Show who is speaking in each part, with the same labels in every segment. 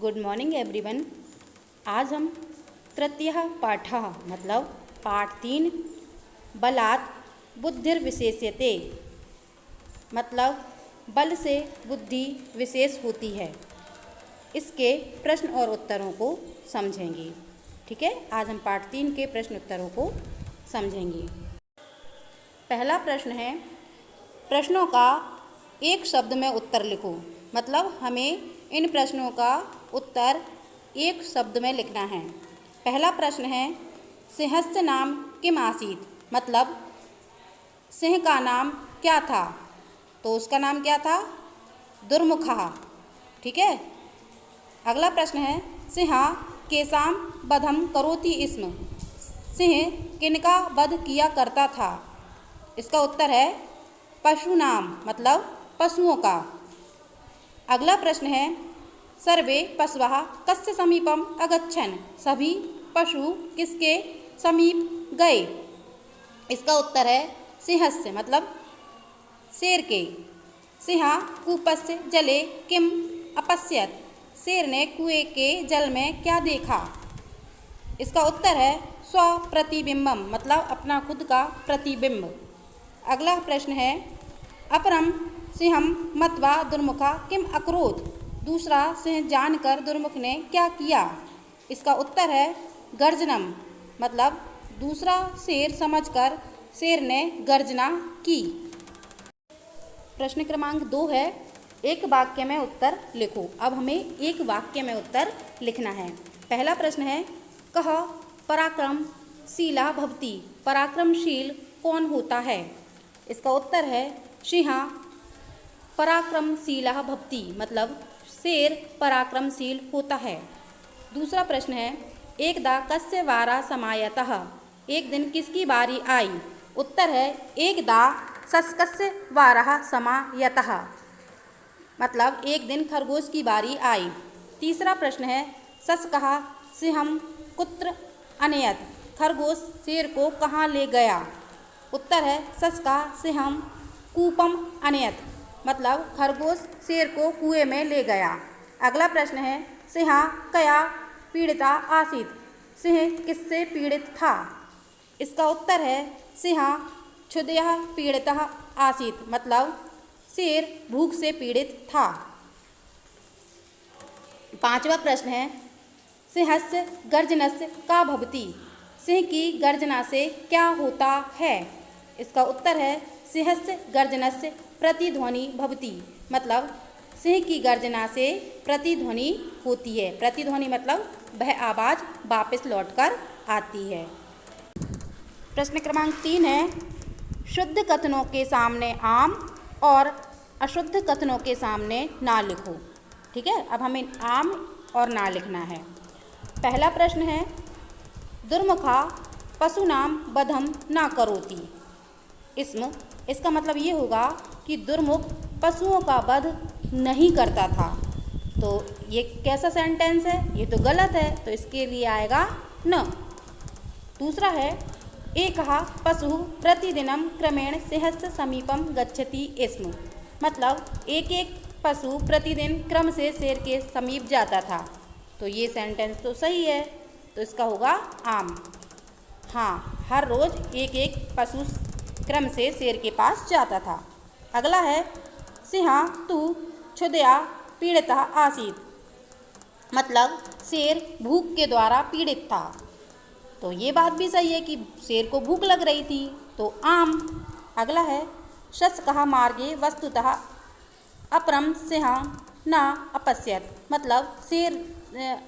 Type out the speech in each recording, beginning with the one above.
Speaker 1: Good morning everyone. आज हम तृतीयः पाठः मतलब पाठ 3 बलात् बुद्धिर्विशेष्यते मतलब बल से बुद्धि विशेष होती है, इसके प्रश्न और उत्तरों को समझेंगे। ठीक है, आज हम पाठ 3 के प्रश्न उत्तरों को समझेंगे। पहला प्रश्न है, प्रश्नों का एक शब्द में उत्तर लिखो। मतलब हमें इन प्रश्नों का उत्तर एक शब्द में लिखना है। पहला प्रश्न है, सिंहस्य नाम किम आसीत् मतलब सिंह का नाम क्या था, तो उसका नाम क्या था, दुर्मुखः। ठीक है। अगला प्रश्न है, सिंहा केसाम वधम करोति स्म सिंह किनका वध किया करता था, इसका उत्तर है पशूनाम मतलब पशुओं का। अगला प्रश्न है, सर्वे पशवः कस्य समीपम अगच्छन् सभी पशु किसके समीप गए, इसका उत्तर है सिंहस्य मतलब शेर के। सिंहा कूपस्य जले किम अपश्यत् शेर ने कुएं के जल में क्या देखा, इसका उत्तर है स्वप्रतिबिंबम मतलब अपना खुद का प्रतिबिंब। अगला प्रश्न है, अपरम सिंहम मत्वा दुर्मुखा किम अकरोत् दूसरा सिंह जानकर दुर्मुख ने क्या किया, इसका उत्तर है गर्जनम मतलब दूसरा शेर समझकर शेर ने गर्जना की। प्रश्न क्रमांक 2 है, एक वाक्य में उत्तर लिखो। अब हमें एक वाक्य में उत्तर लिखना है। पहला प्रश्न है, कः पराक्रमशीला भवति पराक्रमशील कौन होता है, इसका उत्तर है सिंहा पराक्रमशीला भवति मतलब शेर पराक्रमशील होता है। दूसरा प्रश्न है, एकदा कस्य वारा समायतः एक दिन किसकी बारी आई, उत्तर है एकदा शशकस्य वारः समायतः मतलब एक दिन खरगोश की बारी आई। तीसरा प्रश्न है, शशकः सिंहं कुत्र अनयत् खरगोश शेर को कहाँ ले गया, उत्तर है शशकः सिंहं कूपम अनयत् मतलब खरगोश शेर को कुएं में ले गया। अगला प्रश्न है, सिंहा कया पीड़िता आसीत् सिंह किससे पीड़ित था, इसका उत्तर है सिंहा क्षुधया पीड़ितः आसीत् मतलब शेर भूख से पीड़ित था। पांचवा प्रश्न है, सिंहस्य गर्जनस्य का भवति सिंह की गर्जना से क्या होता है, इसका उत्तर है सिंहस्य गर्जनस्य प्रतिध्वनि भवति मतलब सिंह की गर्जना से प्रतिध्वनि होती है। प्रतिध्वनि मतलब वह आवाज़ वापस लौटकर आती है। प्रश्न क्रमांक 3 है, शुद्ध कथनों के सामने आम और अशुद्ध कथनों के सामने ना लिखो। ठीक है, अब हमें आम और ना लिखना है। पहला प्रश्न है, दुर्मुखा पशूनाम वधम ना करोति इसका मतलब ये होगा कि दुर्मुख पशुओं का वध नहीं करता था। तो ये कैसा सेंटेंस है, ये तो गलत है, तो इसके लिए आएगा न। दूसरा है, एकः पशु प्रतिदिनं क्रमेण सिंहस्य समीपम गच्छति स्म मतलब एक एक पशु प्रतिदिन क्रम से शेर के समीप जाता था। तो ये सेंटेंस तो सही है, तो इसका होगा आम। हाँ, हर रोज़ एक एक पशु क्रम से शेर के पास जाता था। अगला है, सिंहा तु क्षुधया पीड़ितः आसीत् मतलब शेर भूख के द्वारा पीड़ित था। तो ये बात भी सही है कि शेर को भूख लग रही थी, तो आम। अगला है, शशकः मार्गे वस्तुतः अपरं सिंहं न अपश्यत् मतलब शेर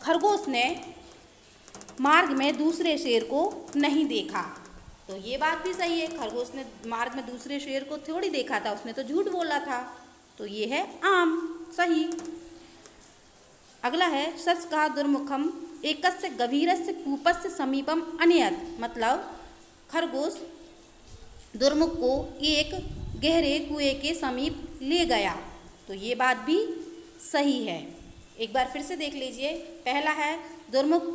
Speaker 1: खरगोश ने मार्ग में दूसरे शेर को नहीं देखा। तो ये बात भी सही है, खरगोश ने मार्ग में दूसरे शेर को थोड़ी देखा था, उसने तो झूठ बोला था। तो ये है आम, सही। अगला है, शशकः दुर्मुखम एकस्य गभीरस्य कूपस्य समीपम अनयत् मतलब खरगोश दुर्मुख को एक गहरे कुएं के समीप ले गया। तो ये बात भी सही है। एक बार फिर से देख लीजिए। पहला है, दुर्मुख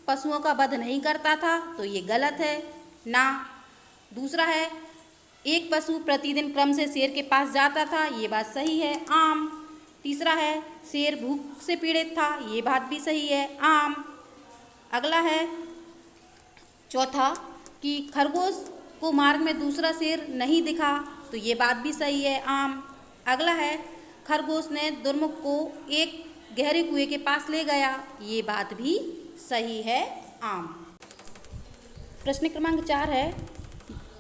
Speaker 1: पशुओं का वध नहीं करता था, तो ये गलत है, ना। दूसरा है, एक पशु प्रतिदिन क्रम से शेर के पास जाता था, ये बात सही है, आम। तीसरा है शेर भूख से पीड़ित था, ये बात भी सही है, आम। अगला है चौथा कि खरगोश को मार्ग में दूसरा शेर नहीं दिखा, तो ये बात भी सही है, आम। अगला है खरगोश ने दुर्मुख को एक गहरे कुएं के पास ले गया, ये बात भी सही है, आम। प्रश्न क्रमांक 4 है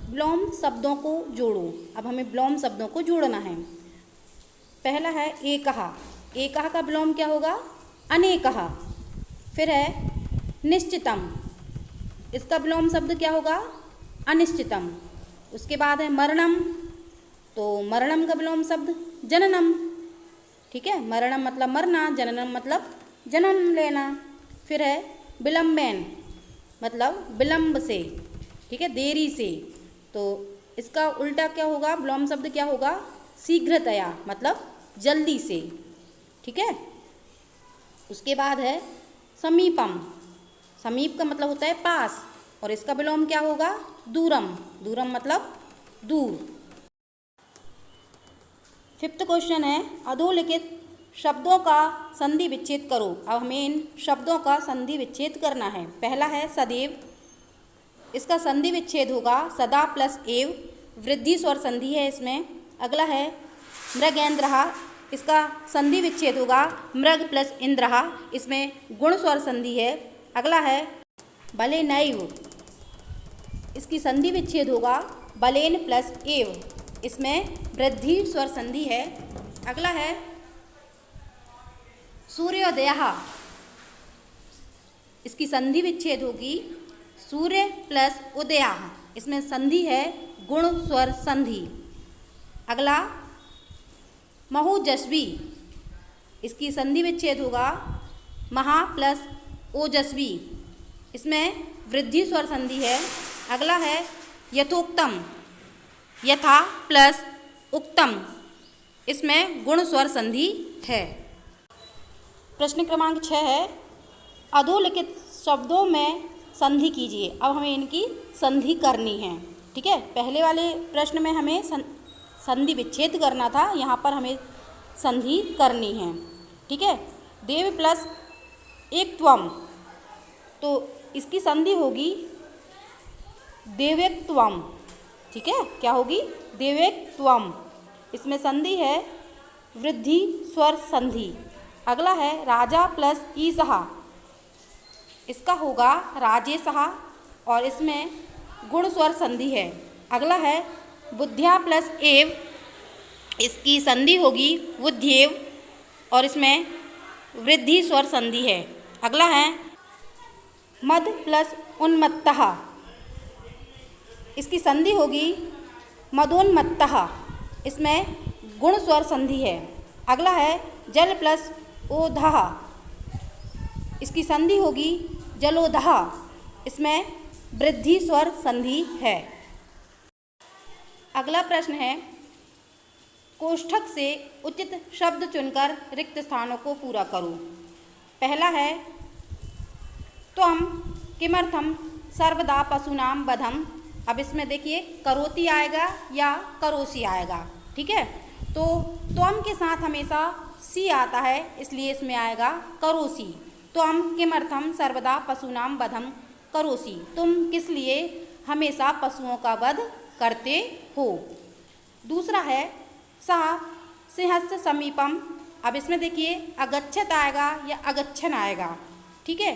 Speaker 1: विलोम शब्दों को जोड़ो। अब हमें विलोम शब्दों को जोड़ना है। पहला है एकहा, एकहा का विलोम क्या होगा? अनेकहा। फिर है निश्चितम, इसका विलोम शब्द क्या होगा? अनिश्चितम। उसके बाद है मरणम, तो मरणम का विलोम शब्द जननम। ठीक है, मरणम मतलब मरना, जननम मतलब जन्म लेना। फिर है विलंबेन, मतलब विलंब से, ठीक है, देरी से। तो इसका उल्टा क्या होगा? विलोम शब्द क्या होगा? शीघ्रतया, मतलब जल्दी से। ठीक है। उसके बाद है समीपम, समीप का मतलब होता है पास, और इसका विलोम क्या होगा? दूरम, दूरम मतलब दूर। 5th क्वेश्चन है अधोलिखित शब्दों का संधि विच्छेद करो। अब हमें इन शब्दों का संधि विच्छेद करना है। पहला है सदैव, इसका संधि विच्छेद होगा सदा प्लस एव, वृद्धि स्वर संधि है इसमें। अगला है मृगेंद्रहा, इसका संधि विच्छेद होगा मृग प्लस इंद्रहा, इसमें गुण स्वर संधि है। अगला है बलेनैव, इसकी संधि विच्छेद होगा बलेन प्लस एव, इसमें वृद्धि स्वर संधि है। अगला है सूर्योदयः, इसकी संधि विच्छेद होगी सूर्य प्लस उदयः, इसमें संधि है गुण स्वर संधि। अगला महोजस्वी, इसकी संधि विच्छेद होगा महा प्लस ओजस्वी, इसमें वृद्धि स्वर संधि है। अगला है यथोक्तम, यथा प्लस उक्तम, इसमें गुण स्वर संधि है। प्रश्न क्रमांक 6 है अधोलिखित शब्दों में संधि कीजिए। अब हमें इनकी संधि करनी है। ठीक है, पहले वाले प्रश्न में हमें संधि विच्छेद करना था, यहाँ पर हमें संधि करनी है। ठीक है, देव प्लस एकत्वम, तो इसकी संधि होगी देवेक्त्वम। ठीक है, क्या होगी? देवेक्त्वम, इसमें संधि है वृद्धि स्वर संधि। अगला है राजा प्लस ईसहा, इसका होगा राजेशहा, और इसमें गुण स्वर संधि है। अगला है बुद्ध्या प्लस एव, इसकी संधि होगी बुद्ध्येव, और इसमें वृद्धि स्वर संधि है। अगला है मद प्लस उन्मत्तः, इसकी संधि होगी मदोन्मत्तः, इसमें गुण स्वर संधि है। अगला है जल प्लस ओधः, इसकी संधि होगी जलोदः, इसमें वृद्धि स्वर संधि है। अगला प्रश्न है कोष्ठक से उचित शब्द चुनकर रिक्त स्थानों को पूरा करो। पहला है त्वम किमर्थम सर्वदा पशूनाम वधम। अब इसमें देखिए करोति आएगा या करोसी आएगा। ठीक है, तो त्वम के साथ हमेशा सी आता है, इसलिए इसमें आएगा करोसी। त्वम किमर्थम सर्वदा पशूनाम वधम करोसी, तुम किस लिए हमेशा पशुओं का वध करते हो। दूसरा है सह सिंहस्य समीपम। अब इसमें देखिए अगच्छत आएगा या अगच्छन आएगा। ठीक है,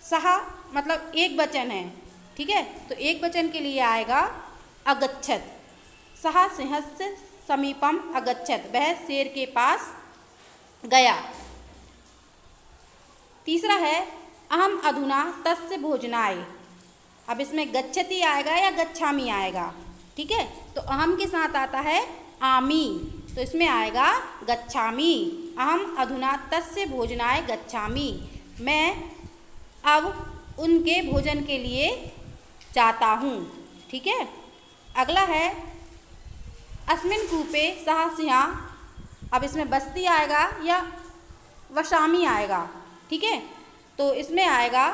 Speaker 1: सह मतलब एक वचन है। ठीक है, तो एक वचन के लिए आएगा अगच्छत। सह सिंहस्य समीपम अगच्छत, वह शेर के पास गया। तीसरा है अहम अधुना तस्य भोजनाय। अब इसमें गच्छति आएगा या गच्छामी आएगा। ठीक है, तो अहम के साथ आता है आमी, तो इसमें आएगा गच्छामी। अहम अधुना तस्य भोजनाय गच्छामी, मैं अब उनके भोजन के लिए जाता हूँ। ठीक है, अगला है अस्मिन कूपे सह सिंहा। अब इसमें बस्ती आएगा या वशामी आएगा। ठीक है, तो इसमें आएगा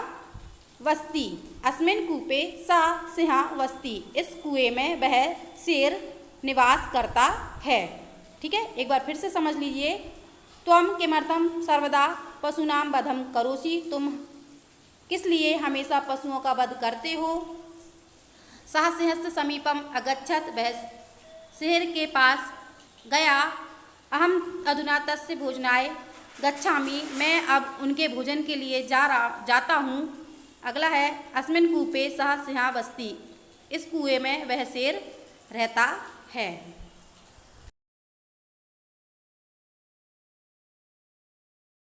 Speaker 1: वस्ती। अस्मिन कूपे सा सिंहा वस्ती, इस कुएं में वह शेर निवास करता है। ठीक है, एक बार फिर से समझ लीजिए। त्वं किमर्थं सर्वदा पशूनां वधं करोषि, तुम किस लिए हमेशा पशुओं का वध करते हो। सः सिंहस्य समीपम अगच्छत्, वह शेर के पास गया। अहम अधुना तस्य भोजनाय गच्छामि, मैं अब उनके भोजन के लिए जाता हूँ। अगला है अस्मिन् कूपे सः सिंहः वसति, इस कुएं में वह शेर रहता है।